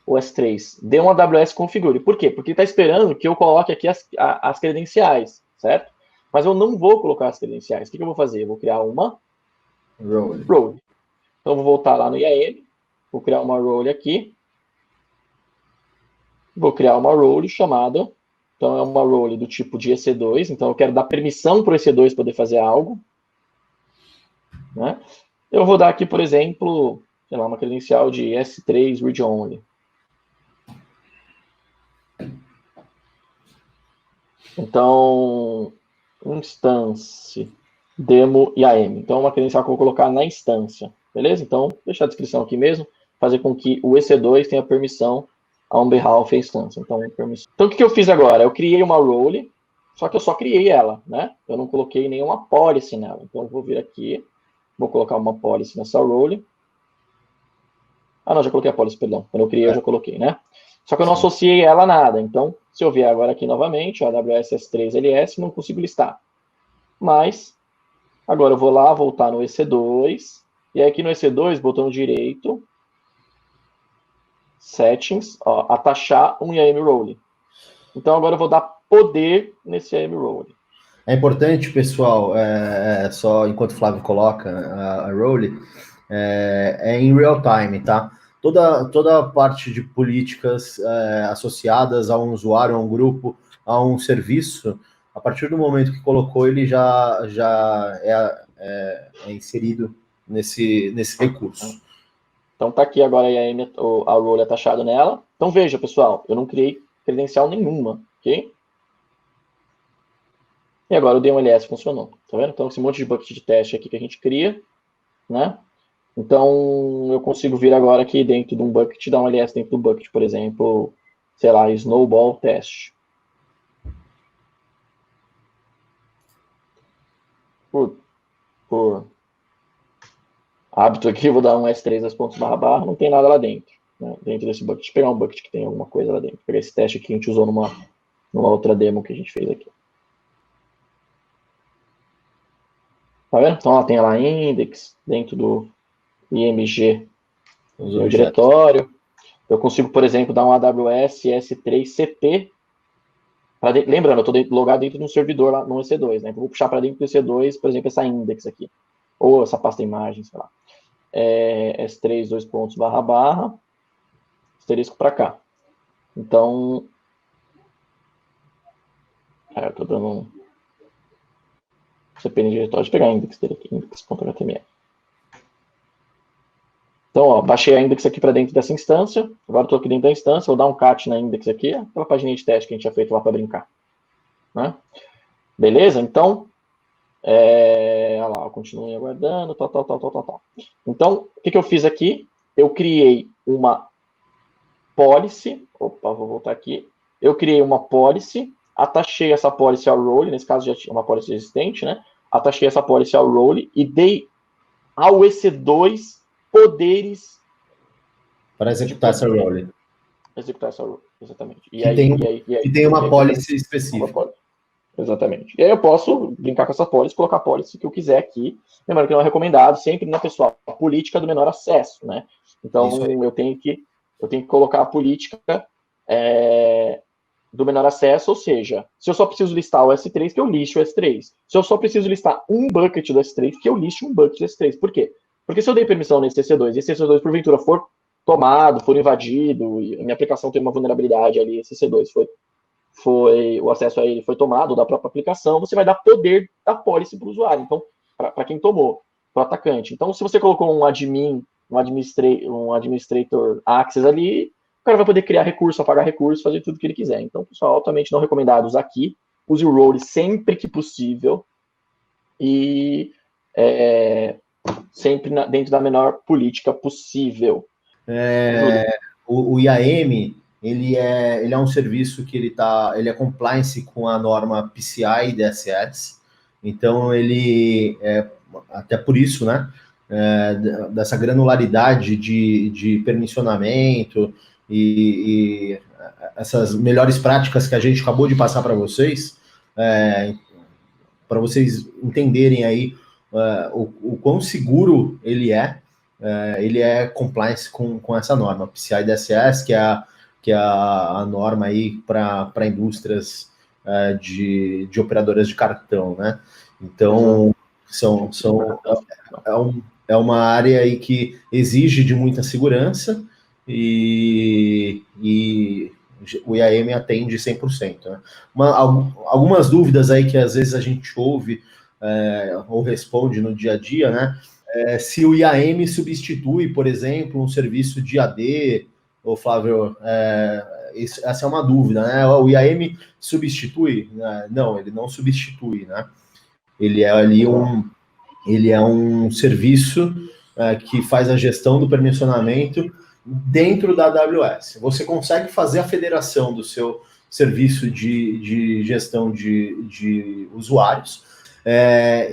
o S3. Dê um AWS configure. Por quê? Porque ele está esperando que eu coloque aqui as credenciais, certo? Mas eu não vou colocar as credenciais. O que eu vou fazer? Eu vou criar uma role. Então, eu vou voltar lá no IAM, vou criar uma role aqui. Vou criar uma role chamada, então é uma role do tipo de EC2, então eu quero dar permissão para o EC2 poder fazer algo. Né? Eu vou dar aqui, por exemplo, sei lá, uma credencial de S3 read only. Então, instance, demo e AM. Então, uma credencial que eu vou colocar na instância, beleza? Então, vou deixar a descrição aqui mesmo, fazer com que o EC2 tenha permissão on behalf da instância. Então, o que eu fiz agora? Eu criei uma role, só que eu só criei ela, né? Eu não coloquei nenhuma policy nela. Então, eu vou vir aqui, vou colocar uma policy nessa role. Ah, não, já coloquei a policy, perdão. Quando eu criei, eu já coloquei, né? Só que eu não associei ela a nada. Então, se eu vier agora aqui novamente, a AWS S3 LS, não consigo listar. Mas, agora eu vou lá, voltar no EC2, e aí aqui no EC2, botão direito, Settings, ó, atachar um IAM role. Então, agora eu vou dar poder nesse IAM role. É importante, pessoal, só enquanto o Flávio coloca a role, em real time, tá? Toda a parte de políticas associadas a um usuário, a um grupo, a um serviço, a partir do momento que colocou, ele já é inserido nesse recurso. Então tá aqui agora a role atachado nela. Então veja, pessoal, eu não criei credencial nenhuma, ok? E agora o DMLS funcionou, tá vendo? Então esse monte de bucket de teste aqui que a gente cria, né? Então eu consigo vir agora aqui dentro de um bucket, dar um LS dentro do bucket, por exemplo, sei lá, snowball test. Por hábito aqui, vou dar um S3 // não tem nada lá dentro, né? Dentro desse bucket. Deixa eu pegar um bucket que tem alguma coisa lá dentro. Vou pegar esse teste aqui que a gente usou numa outra demo que a gente fez aqui. Tá vendo? Então, ela tem lá index dentro do IMG no diretório. Eu consigo, por exemplo, dar um AWS S3CP. Lembrando, eu estou logado dentro de um servidor lá no EC2, né? Então, vou puxar para dentro do EC2, por exemplo, essa index aqui. Ou essa pasta imagem, sei lá. S3, dois pontos, //, asterisco para cá. Então, eu estou dando um CP no diretório. Deixa eu pegar a index dele aqui, index.html. Então, ó, baixei a index aqui para dentro dessa instância. Agora estou aqui dentro da instância, vou dar um cat na index aqui, aquela página de teste que a gente tinha feito lá para brincar. Né? Beleza? Então, olha lá, continuem aguardando, tal. Então, o que eu fiz aqui? Eu criei uma policy. Opa, vou voltar aqui. Eu criei uma policy, atachei essa policy ao role, nesse caso já tinha uma policy existente, né? Atachei essa policy ao role e dei ao EC2 poderes para executar essa role. Executar essa role, exatamente. E tem uma policy específica. Exatamente. E aí eu posso brincar com essa policy, colocar a policy que eu quiser aqui. Lembrando que não é recomendado sempre, né, pessoal? A política do menor acesso, né? Então eu tenho que colocar a política do menor acesso, ou seja, se eu só preciso listar o S3, que eu liste o S3. Se eu só preciso listar um bucket do S3, que eu liste um bucket do S3. Por quê? Porque se eu dei permissão nesse EC2 e esse EC2 porventura for tomado, for invadido, e a minha aplicação tem uma vulnerabilidade ali, esse EC2 o acesso a ele foi tomado da própria aplicação, você vai dar poder da policy para o usuário, então, para quem tomou, para o atacante. Então, se você colocou um administrator access ali, o cara vai poder criar recurso, apagar recurso, fazer tudo que ele quiser. Então, pessoal, altamente não recomendado usar aqui. Use o role sempre que possível e sempre dentro da menor política possível. O IAM, ele é um serviço que ele é compliance com a norma PCI e DSS, então ele até por isso, né, dessa granularidade de permissionamento e essas melhores práticas que a gente acabou de passar para vocês entenderem aí o quão seguro ele é compliance com essa norma, PCI DSS, que é a norma aí para indústrias de operadoras de cartão, né? Então, é uma área aí que exige de muita segurança e o IAM atende 100%. Né? Algumas dúvidas aí que às vezes a gente ouve ou responde no dia a dia, né? Se o IAM substitui, por exemplo, um serviço de AD, ou Flávio, essa é uma dúvida, né? O IAM substitui? Não, ele não substitui, né? Ele é ali um serviço que faz a gestão do permissionamento dentro da AWS. Você consegue fazer a federação do seu serviço de gestão de usuários,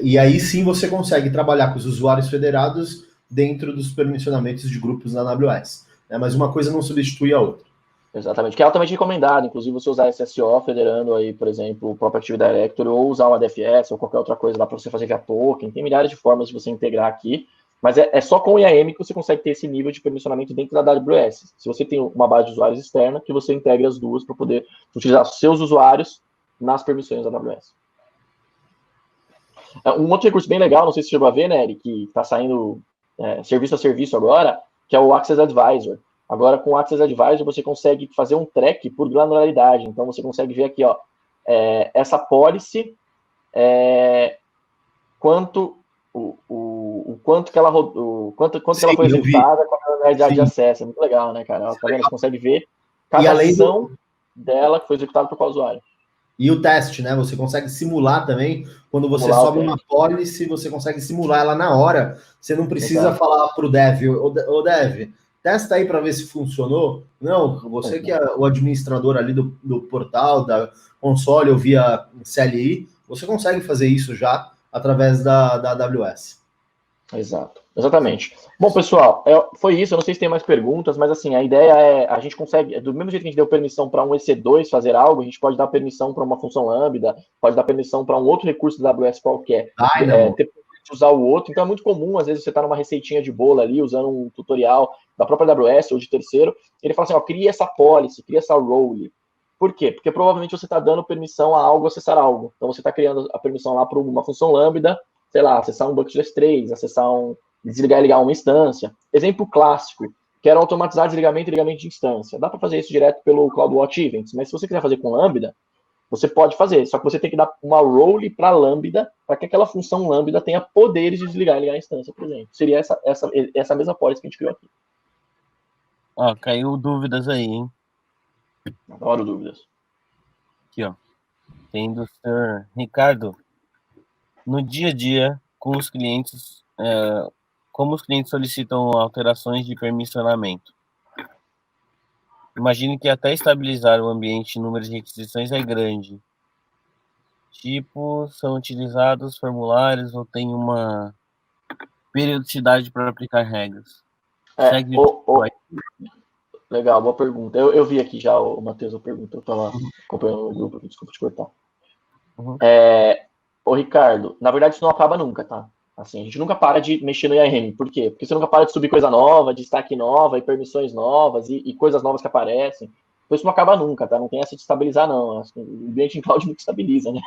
e aí sim você consegue trabalhar com os usuários federados dentro dos permissionamentos de grupos na AWS. Mas uma coisa não substitui a outra. Exatamente, que é altamente recomendado, inclusive você usar SSO federando aí, por exemplo, o próprio Active Directory, ou usar um ADFS, ou qualquer outra coisa lá para você fazer via token. Tem milhares de formas de você integrar aqui, mas é só com o IAM que você consegue ter esse nível de permissionamento dentro da AWS. Se você tem uma base de usuários externa, que você integre as duas para poder utilizar seus usuários nas permissões da AWS. Um outro recurso bem legal, não sei se você chegou a ver, né, Eric, que está saindo serviço a serviço agora, que é o Access Advisor. Agora, com o Access Advisor, você consegue fazer um track por granularidade. Então, você consegue ver aqui, ó, essa policy, quanto que ela foi executada com a granularidade de acesso. É muito legal, né, cara? Tá vendo? Você consegue ver cada ação dela que foi executada por qual usuário. E o teste, né? Você consegue simular também. Quando você sobe uma policy, você consegue simular ela na hora. Você não precisa falar para o dev, ô dev, testa aí para ver se funcionou. Não, você que é o administrador ali do portal, da console ou via CLI, você consegue fazer isso já através da AWS. Exato, exatamente. Bom, pessoal, foi isso. Eu não sei se tem mais perguntas, mas assim, a ideia é, a gente consegue, do mesmo jeito que a gente deu permissão para um EC2 fazer algo, a gente pode dar permissão para uma função lambda, pode dar permissão para um outro recurso da AWS qualquer, usar o outro. Então é muito comum, às vezes você está numa receitinha de bolo ali, usando um tutorial da própria AWS ou de terceiro, ele fala assim, ó, cria essa policy, cria essa role. Por quê? Porque provavelmente você está dando permissão a algo acessar algo. Então você está criando a permissão lá para uma função lambda, sei lá, acessar um bucket S3, acessar desligar e ligar uma instância. Exemplo clássico, quero automatizar desligamento e ligamento de instância. Dá para fazer isso direto pelo CloudWatch Events, mas se você quiser fazer com Lambda, você pode fazer, só que você tem que dar uma role para Lambda, para que aquela função Lambda tenha poderes de desligar e ligar a instância, por exemplo. Seria essa mesma policy que a gente criou aqui. Ó, caiu dúvidas aí, hein? Adoro dúvidas. Aqui, ó. Tem do Sr. Ricardo. No dia a dia, com os clientes, como os clientes solicitam alterações de permissionamento? Imagine que até estabilizar o ambiente, o número de requisições é grande. Tipos são utilizados formulários ou tem uma periodicidade para aplicar regras? Legal, boa pergunta. Eu vi aqui já o Matheus, a pergunta. Eu estava acompanhando o grupo aqui, desculpa te cortar. Ô, Ricardo, na verdade isso não acaba nunca, tá? Assim, a gente nunca para de mexer no IAM. Por quê? Porque você nunca para de subir coisa nova, destaque nova, e permissões novas, e coisas novas que aparecem. Então isso não acaba nunca, tá? Não tem essa de estabilizar, não. Acho que o ambiente em cloud nunca estabiliza, né?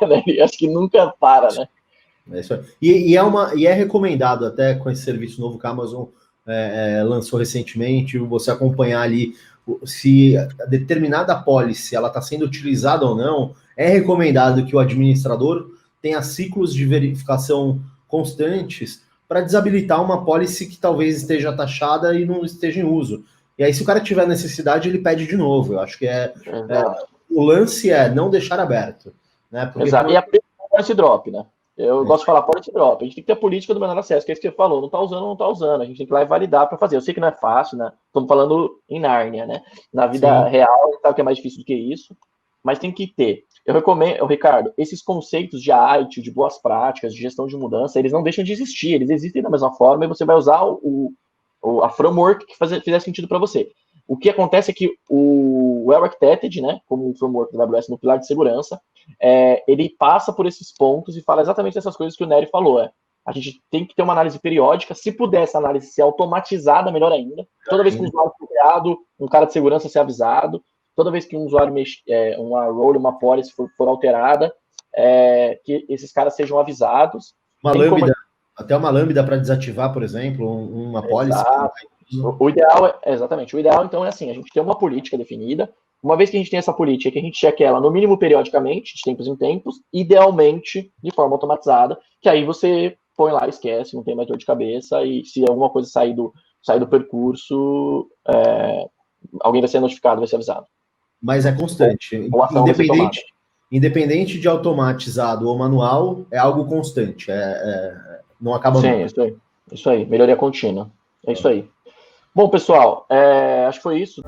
Acho que nunca para, né? É isso aí. E é recomendado até com esse serviço novo que a Amazon lançou recentemente, você acompanhar ali se a determinada policy ela está sendo utilizada ou não. É recomendado que o administrador tenha ciclos de verificação constantes para desabilitar uma policy que talvez esteja taxada e não esteja em uso. E aí, se o cara tiver necessidade, ele pede de novo. Eu acho que o lance é não deixar aberto. Né? Porque exato. E a policy drop, né? Eu gosto de falar policy drop. A gente tem que ter a política do menor acesso, que é isso que você falou. Não está usando, não está usando. A gente tem que ir lá e validar para fazer. Eu sei que não é fácil, né? Estamos falando em Nárnia, né? Na vida real, sabe que é mais difícil do que isso. Mas tem que ter. Eu recomendo, Ricardo, esses conceitos de AIT, de boas práticas, de gestão de mudança, eles não deixam de existir. Eles existem da mesma forma e você vai usar a framework que fizer sentido para você. O que acontece é que o Well-Architected, né, como um framework da AWS no pilar de segurança, ele passa por esses pontos e fala exatamente essas coisas que o Nery falou. A gente tem que ter uma análise periódica. Se puder essa análise ser automatizada, melhor ainda. Toda vez que um usuário for criado, um cara de segurança ser avisado. Toda vez que um usuário uma role, uma policy for alterada, que esses caras sejam avisados. Até uma lambda para desativar, por exemplo, uma policy. O ideal exatamente. O ideal, então, é assim, a gente tem uma política definida. Uma vez que a gente tem essa política, que a gente cheque ela no mínimo periodicamente, de tempos em tempos, idealmente de forma automatizada, que aí você põe lá, esquece, não tem mais dor de cabeça, e se alguma coisa sair do percurso, alguém vai ser notificado, vai ser avisado. Mas é constante. Independente de automatizado ou manual, é algo constante. Não acaba nunca. Sim, isso aí. Melhoria contínua. É isso aí. Bom, pessoal, acho que foi isso.